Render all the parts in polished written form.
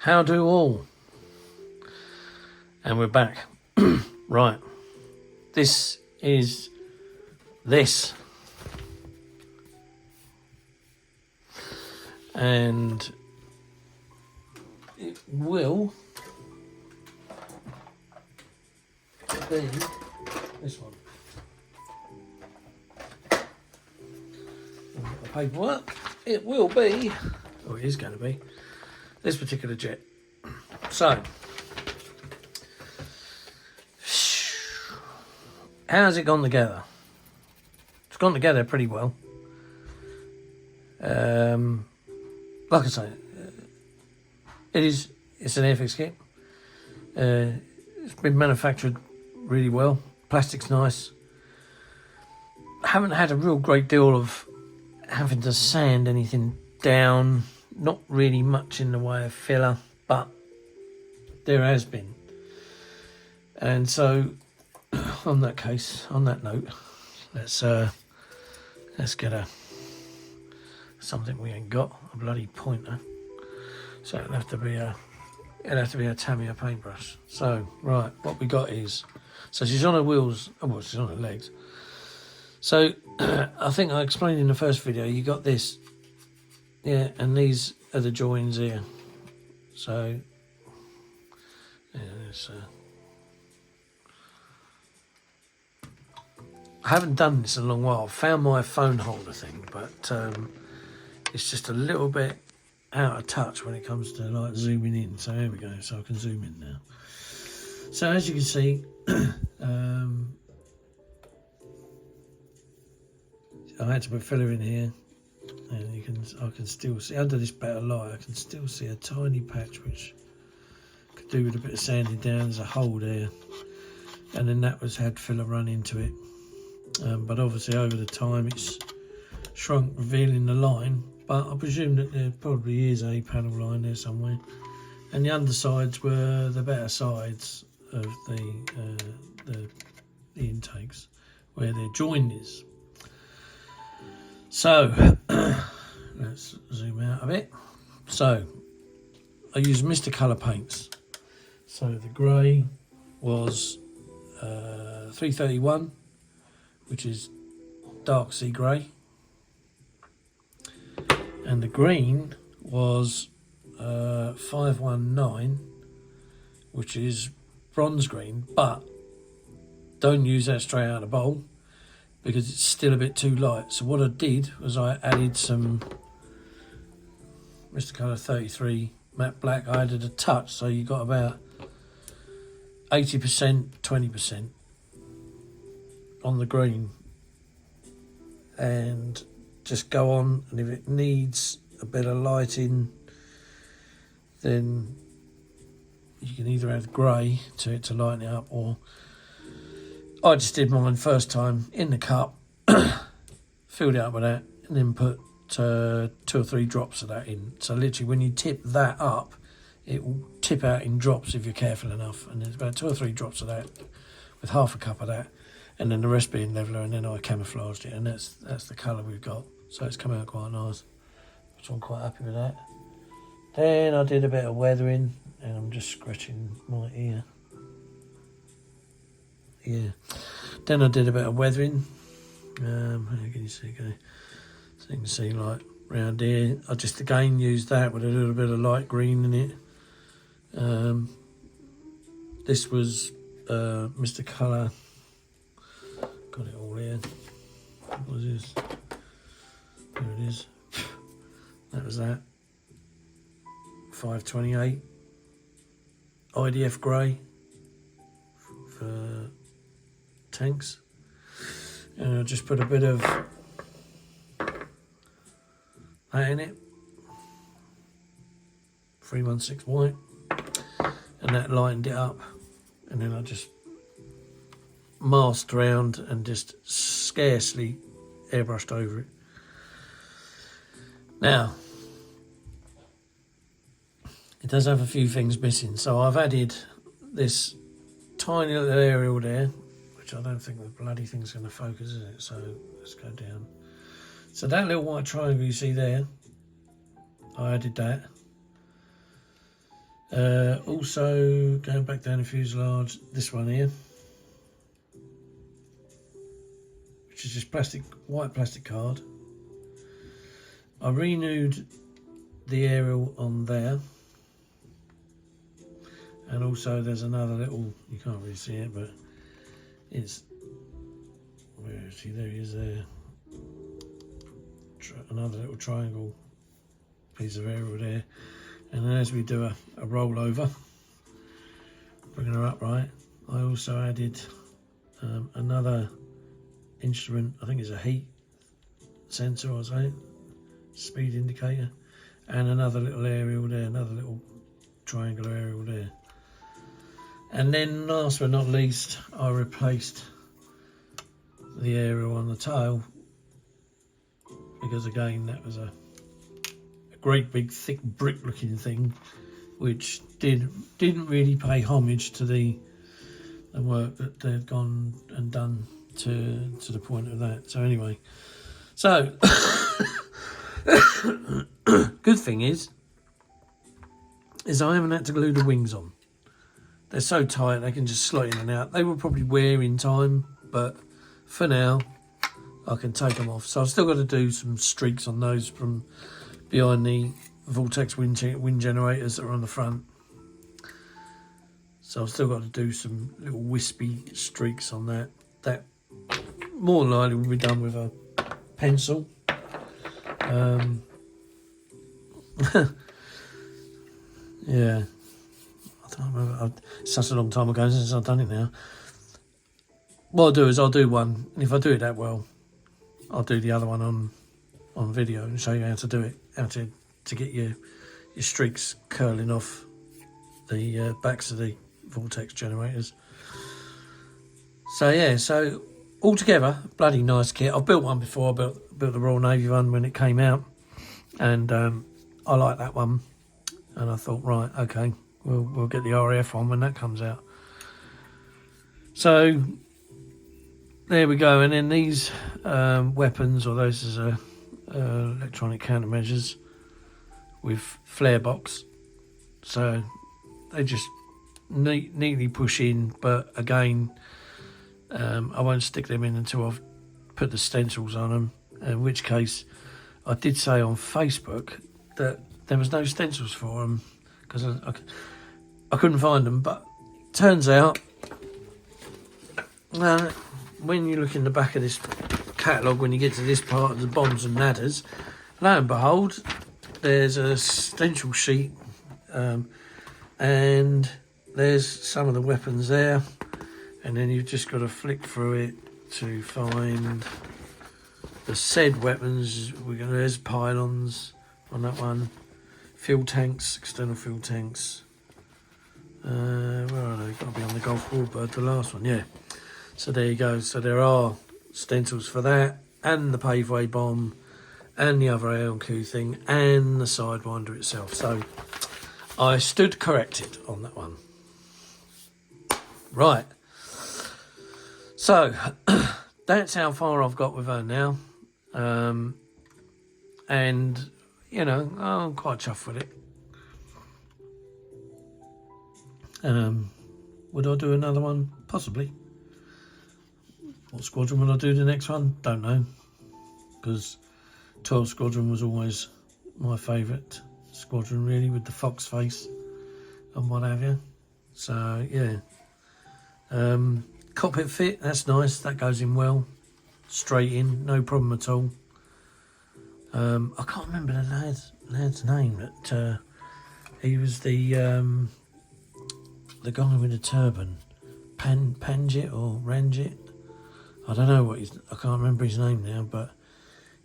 How do all? And we're back. Right. This is this. And it will be this one. The paperwork. It will be, or it is going to be, this particular jet. So, how's it gone together? It's gone together pretty well. Like I say, it's an Airfix kit. It's been manufactured really well. Plastic's nice. I haven't had a real great deal of having to sand anything down. Not really much in the way of filler, but there has been. And so, on that note, let's get something we ain't got, a bloody pointer. So it'll have to be a Tamiya paintbrush. So right, what we got is, so she's on her wheels. Oh, well, she's on her legs. So I think I explained in the first video. You got this, yeah, and these are the joins here. So yeah, it's. I haven't done this in a long while. I found my phone holder thing, but it's just a little bit out of touch when it comes to like zooming in. So here we go. So I can zoom in now. So as you can see, I had to put filler in here, and I can still see under this better light. I can still see a tiny patch which could do with a bit of sanding down. There's a hole there, and then that had filler run into it. But obviously over the time it's shrunk, revealing the line. But I presume that there probably is a panel line there somewhere. And the undersides were the better sides of the intakes, where their join is. So let's zoom out a bit. So I used Mr. Colour paints. So the grey was 331, which is dark sea grey, and the green was 519, which is bronze green, but don't use that straight out of the bowl because it's still a bit too light. So what I did was I added some Mr. Colour 33 matte black. I added a touch, so you got about 80%, 20% on the green, and just go on, and if it needs a bit of lighting, then you can either add grey to it to lighten it up, or I just did mine first time in the cup, filled it up with that, and then put 2 or 3 drops of that in. So literally when you tip that up, it will tip out in drops if you're careful enough, and there's about 2 or 3 drops of that with half a cup of that, and then the rest being leveller, and then I camouflaged it, and that's the colour we've got. So it's come out quite nice, which I'm quite happy with that. Then I did a bit of weathering, and I'm just scratching my ear. Yeah. Then I did a bit of weathering. How can you see? Okay. So you can see like round here. I just again used that with a little bit of light green in it. This was Mr. Colour. Got it all here. What was this? There it is. That was that. 528. IDF grey for tanks. And I'll just put a bit of that in it. 316 white. And that lightened it up. And then I just masked around and just scarcely airbrushed over it. Now, it does have a few things missing. So I've added this tiny little aerial there, which I don't think the bloody thing's going to focus, is it? So let's go down. So that little white triangle you see there, I added that. Also, going back down the fuselage, this one here, which is just white plastic card. I renewed the aerial on there, and also there's another little, you can't really see it, but it's, where is he? There he is there. Another little triangle piece of aerial there. And then as we do a rollover, bringing her upright, I also added another instrument, I think it's a heat sensor or something, speed indicator, and another little aerial there, another little triangular aerial there. And then last but not least, I replaced the aerial on the tail, because again that was a great big thick brick looking thing which didn't really pay homage to the work that they've gone and done to the point of that. So anyway, so good thing is I haven't had to glue the wings on. They're so tight they can just slot in and out. They will probably wear in time, but for now I can take them off. So I've still got to do some streaks on those from behind the Vortex wind generators that are on the front. So I've still got to do some little wispy streaks on that. That more than likely will be done with a pencil. Yeah, I don't remember. It's such a long time ago since I've done it now. What I'll do is I'll do one, and if I do it that well, I'll do the other one on video and show you how to do it, how to get your streaks curling off the backs of the Vortex generators. So yeah, so altogether, bloody nice kit. I've built one before. I built the Royal Navy one when it came out, and I like that one. And I thought, right, okay, we'll get the RAF one when that comes out. So there we go. And then these weapons, or those as electronic countermeasures with flare box. So they just neatly push in, but again, I won't stick them in until I've put the stencils on them, in which case I did say on Facebook that there was no stencils for them because I couldn't find them, but turns out when you look in the back of this catalogue, when you get to this part of the bombs and ladders, lo and behold, there's a stencil sheet, and there's some of the weapons there, and then you've just got to flick through it to find the said weapons. There's pylons on that one, fuel tanks, external fuel tanks. Where are they? Got to be on the Gulf Warbird, the last one, yeah. So there you go. So there are stencils for that, and the paveway bomb, and the other ALQ thing, and the Sidewinder itself. So I stood corrected on that one. Right. So that's how far I've got with her now. And, you know, I'm quite chuffed with it. Would I do another one? Possibly. What squadron will I do the next one? Don't know. Because 12 Squadron was always my favourite squadron, really, with the fox face and what have you. So, yeah. Cockpit fit, that's nice. That goes in well. Straight in, no problem at all. I can't remember the lad's name, but he was the guy with the turban. Panjit or Ranjit? I don't know what I can't remember his name now, but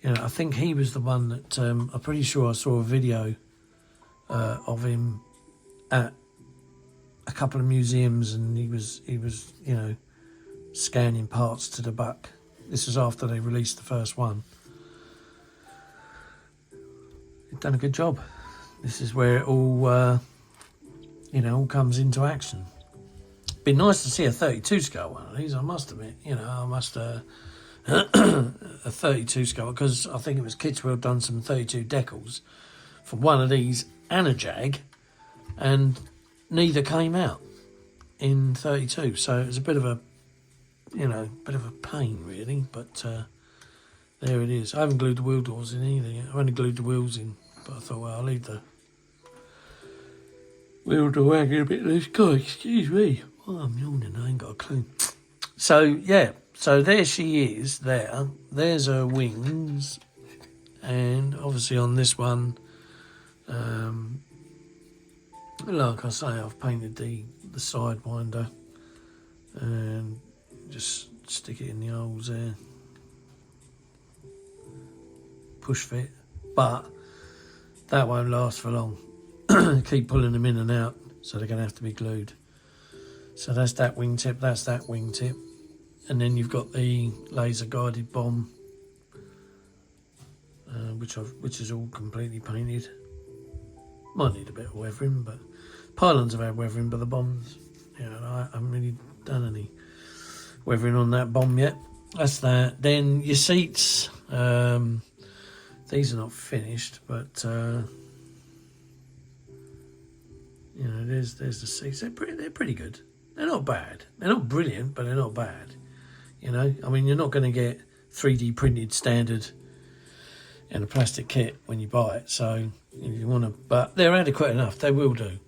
you know, I think he was the one that I'm pretty sure I saw a video of him at a couple of museums, and he was you know, scanning parts to the Buck. This was after they released the first one. He'd done a good job. This is where it all you know, all comes into action. Be nice to see a 32 scale one of these, I must admit. You know, I must a 32 scale, because I think it was Kidswell done some 32 decals for one of these and a Jag, and neither came out in 32. So it was a bit of a, bit of a pain really, but there it is. I haven't glued the wheel doors in either yet. I've only glued the wheels in, but I thought, well, I'll leave the wheel door hanging a bit loose. God, excuse me. Oh, I'm yawning, I ain't got a clue. So, yeah, so there she is there. There's her wings. And obviously on this one, like I say, I've painted the sidewinder and just stick it in the holes there. Push fit, but that won't last for long. Keep pulling them in and out, so they're going to have to be glued. So that's that wingtip, that's that wingtip. And then you've got the laser guided bomb, which is all completely painted. Might need a bit of weathering, but pylons have had weathering, but the bombs, I haven't really done any weathering on that bomb yet. That's that. Then your seats, these are not finished, but there's the seats. They're pretty good. They're not bad. They're not brilliant, but they're not bad. I mean, you're not going to get 3D printed standard in a plastic kit when you buy it. So if you want to, but they're adequate enough. They will do.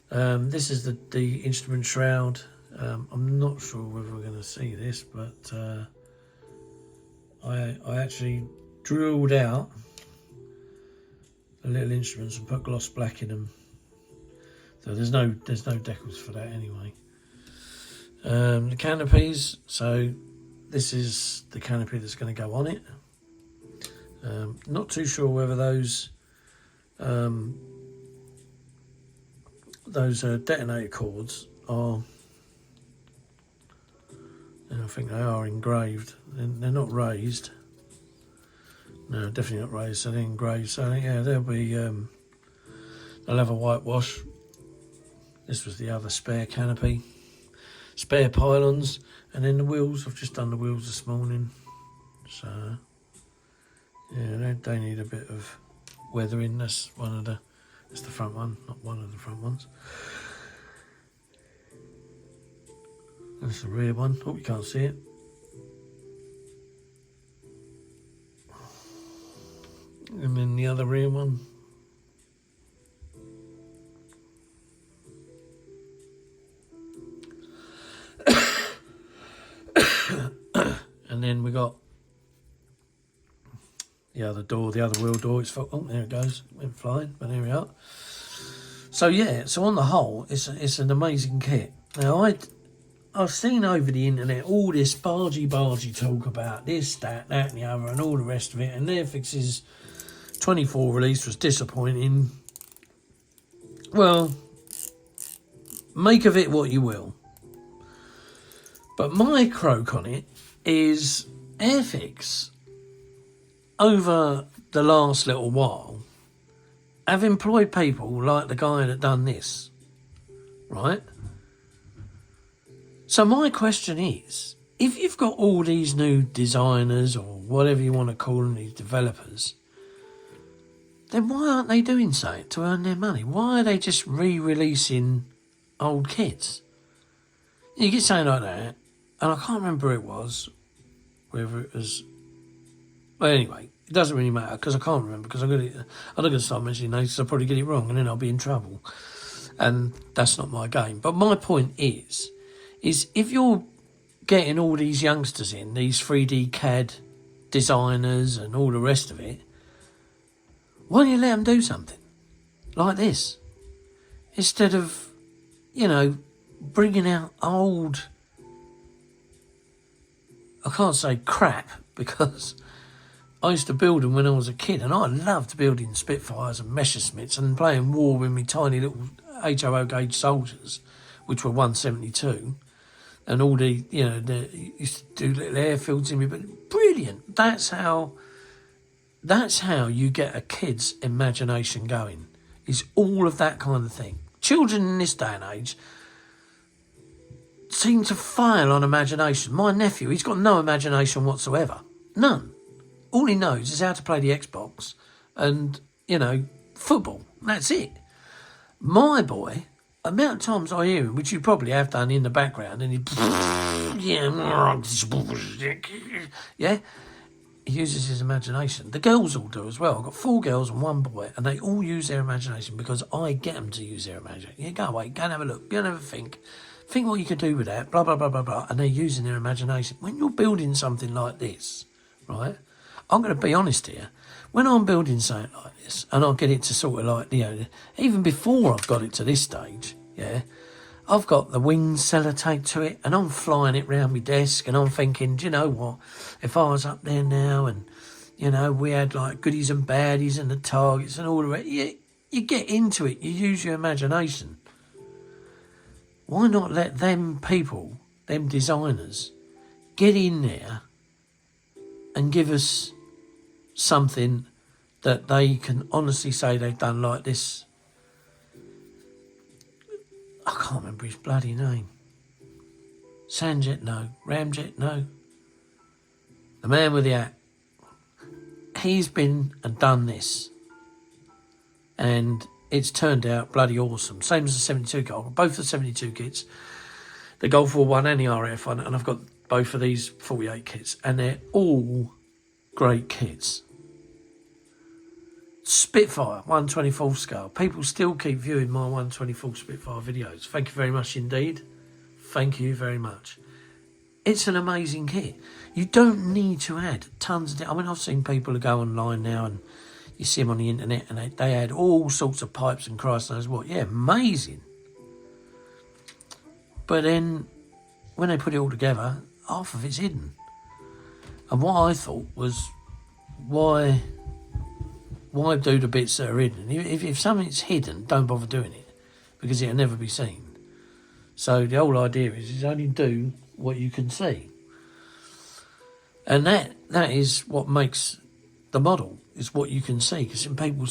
This is the instrument shroud. I'm not sure whether we're going to see this, but I actually drilled out the little instruments and put gloss black in them. So there's no decals for that anyway. The canopies, so this is the canopy that's going to go on it. Not too sure whether those detonator cords are, I think they are engraved. They're not raised. No, definitely not raised, so they're engraved. So yeah, they'll have a whitewash. This was the other spare canopy. Spare pylons, and then the wheels. I've just done the wheels this morning. So yeah, they need a bit of weathering. That's the front one, not one of the front ones. That's the rear one. Hope you can't see it. And then the other rear one. And then we got the other door, the other wheel door. Oh, there it goes. It went flying, but there we are. So yeah, so on the whole, it's an amazing kit. Now I've seen over the internet all this bargy talk about this, that, and the other, and all the rest of it. And Airfix's 24 release was disappointing. Well, make of it what you will. But my croak on it is Airfix, over the last little while, have employed people like the guy that done this, right? So my question is, if you've got all these new designers or whatever you want to call them, these developers, then why aren't they doing something to earn their money? Why are they just re-releasing old kits? You get something like that, and I can't remember who it was, whether it was... Well, anyway, it doesn't really matter, because I can't remember, because I'm not going to start mentioning names, because I'll probably get it wrong, and then I'll be in trouble. And that's not my game. But my point is if you're getting all these youngsters in, these 3D CAD designers and all the rest of it, why don't you let them do something like this? Instead of, bringing out old... I can't say crap, because I used to build them when I was a kid, and I loved building Spitfires and Messerschmitts and playing war with my tiny little HOO gauge soldiers, which were 172, and all the, used to do little airfields in me, but brilliant. That's how you get a kid's imagination going, is all of that kind of thing. Children in this day and age seem to fail on imagination. My nephew, he's got no imagination whatsoever. None. All he knows is how to play the Xbox and, football. That's it. My boy, the amount of times I hear him, which you probably have done in the background, and yeah, he uses his imagination. The girls all do as well. I've got 4 girls and 1 boy, and they all use their imagination because I get them to use their imagination. Yeah, go away, go and have a look, go and have a think. Think what you could do with that, blah, blah, blah, blah, blah. And they're using their imagination. When you're building something like this, right, I'm going to be honest here. When I'm building something like this, and I get it to sort of like, you know, even before I've got it to this stage, yeah, I've got the wings sellotape to it, and I'm flying it round my desk, and I'm thinking, do you know what? If I was up there now, and you know, we had like goodies and baddies and the targets and all of it, you get into it. You use your imagination. Why not let them people, them designers, get in there and give us something that they can honestly say they've done like this? I can't remember his bloody name. Sanjet, no. Ramjet, no. The man with the hat. He's been and done this. And it's turned out bloody awesome. Same as the 72 kit. I've got both the 72 kits. The Gulf War 1 and the RF one. And I've got both of these 48 kits. And they're all great kits. Spitfire 1/24 scale. People still keep viewing my 1/24 Spitfire videos. Thank you very much indeed. Thank you very much. It's an amazing kit. You don't need to add tons of... I mean, I've seen people who go online now and you see them on the internet and they add all sorts of pipes and Christ knows what. Yeah, amazing. But then when they put it all together, half of it's hidden. And what I thought was, why do the bits that are hidden? If something's hidden, don't bother doing it because it'll never be seen. So the whole idea is only do what you can see. And that is what makes the model, is what you can see. Because some people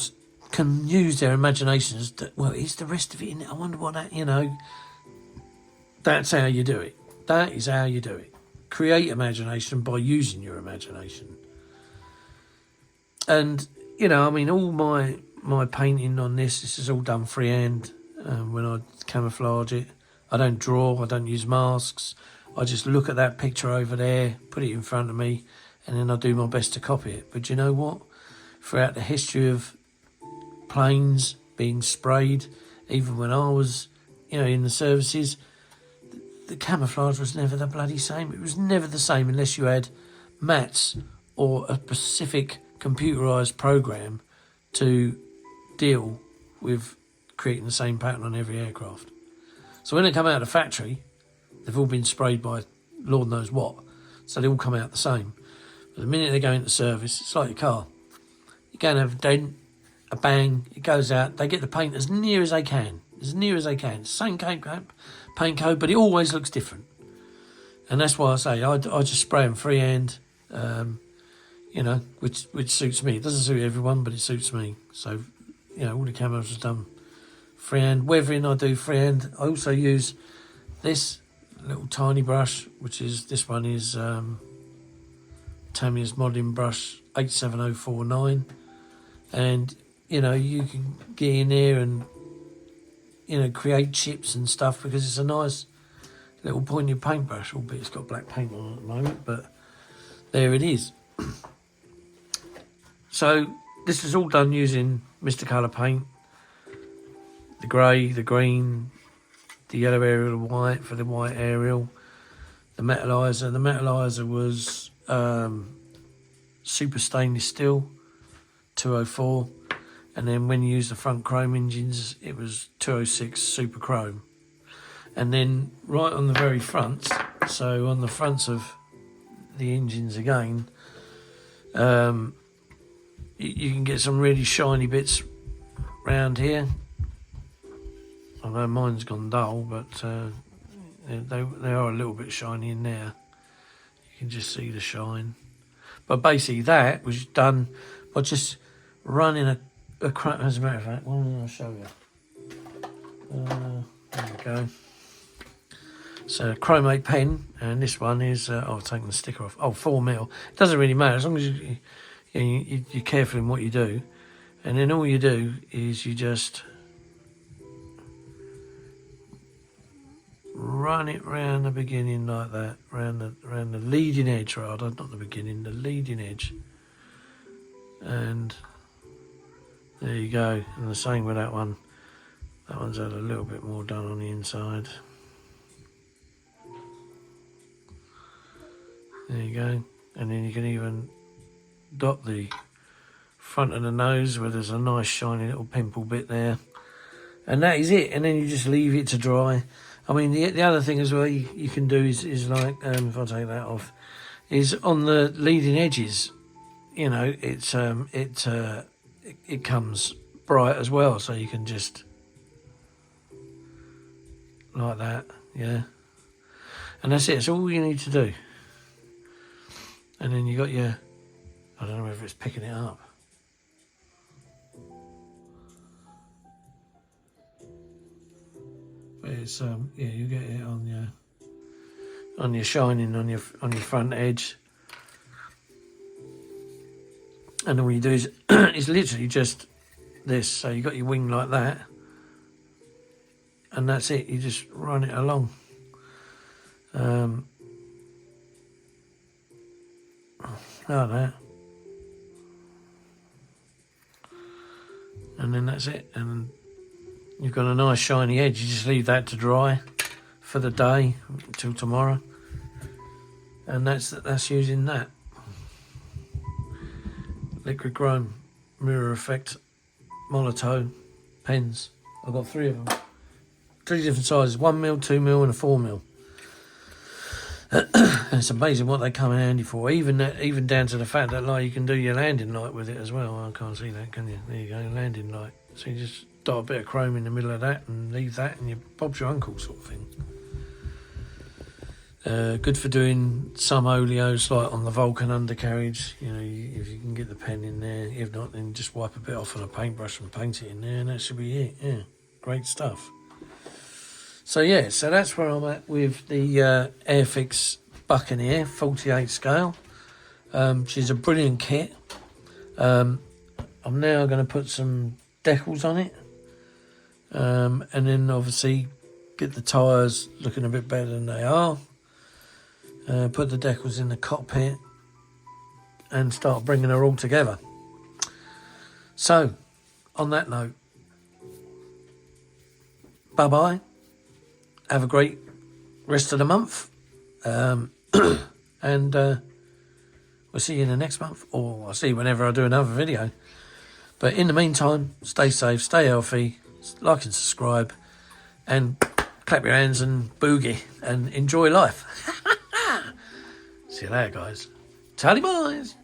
can use their imaginations that, well, is the rest of it in it? I wonder what that, you know. That's how you do it. That is how you do it. Create imagination by using your imagination. And, you know, I mean, all my painting on this is all done freehand when I camouflage it. I don't draw, I don't use masks. I just look at that picture over there, put it in front of me, and then I do my best to copy it. But you know what? Throughout the history of planes being sprayed, even when I was, you know, in the services, the camouflage was never the bloody same. It was never the same unless you had mats or a specific computerised program to deal with creating the same pattern on every aircraft. So when they come out of the factory, they've all been sprayed by Lord knows what, so they all come out the same. But the minute they go into service, it's like your car. You go and have a dent, a bang, it goes out, they get the paint as near as they can. Same paint code, but it always looks different. And that's why I say I just spray them freehand, you know, which suits me. It doesn't suit everyone, but it suits me. So, you know, all the camos are done freehand. Weathering I do freehand. I also use this little tiny brush, which is, this one is Tamiya's modelling brush 87049. And, you know, you can get in there and, you know, create chips and stuff because it's a nice little pointy paintbrush, albeit it's got black paint on it at the moment, but there it is. So this is all done using Mr. Colour paint. The grey, the green, the yellow aerial, the white for the white aerial. The metalliser. The metalliser was super stainless steel, 204. And then when you use the front chrome engines, it was 206 super chrome. And then right on the very front, so on the fronts of the engines again, you can get some really shiny bits round here. I know mine's gone dull, but they are a little bit shiny in there. You can just see the shine. But basically that was done by just running a as a matter of fact, I'll show you. There we go. So chromate pen, and this one is, I've taken the sticker off. 4mm. It doesn't really matter as long as you're careful in what you do. And then all you do is you just run it round the beginning like that, round the leading edge, rather, not the beginning, the leading edge. And there you go. And the same with that one. That one's had a little bit more done on the inside. There you go. And then you can even dot the front of the nose where there's a nice shiny little pimple bit there. And that is it. And then you just leave it to dry. I mean, the other thing as well you can do is like, if I take that off, is on the leading edges, you know, it comes bright as well. So you can just, like that, yeah. And that's it. It's all you need to do. And then you got your, I don't know whether it's picking it up. But it's yeah, you get it on your shining on your front edge. And then what you do is it's literally just this. So you got your wing like that, and that's it. You just run it along. Like that. And then that's it. And you've got a nice shiny edge. You just leave that to dry for the day until tomorrow. And that's using that. Liquid chrome, mirror effect, monotone pens. I've got 3 of them. 3 different sizes, 1mm, 2mm and a 4mm. And it's amazing what they come in handy for. Even down to the fact that like you can do your landing light with it as well. I can't see that, can you? There you go, landing light. So you just dot a bit of chrome in the middle of that and leave that, and you Bob's your uncle sort of thing. Good for doing some oleos like on the Vulcan undercarriage. You know, if you can get the pen in there. If not, then just wipe a bit off on a paintbrush and paint it in there, and that should be it. Yeah, great stuff. So yeah, so that's where I'm at with the Airfix Buccaneer 48 scale. She's a brilliant kit. I'm now going to put some decals on it, and then obviously get the tyres looking a bit better than they are. Put the decals in the cockpit and start bringing her all together. So, on that note, bye-bye. Have a great rest of the month. And we'll see you in the next month, or I'll see you whenever I do another video. But in the meantime, stay safe, stay healthy, like and subscribe, and clap your hands and boogie and enjoy life. See you later, guys. Tally boys.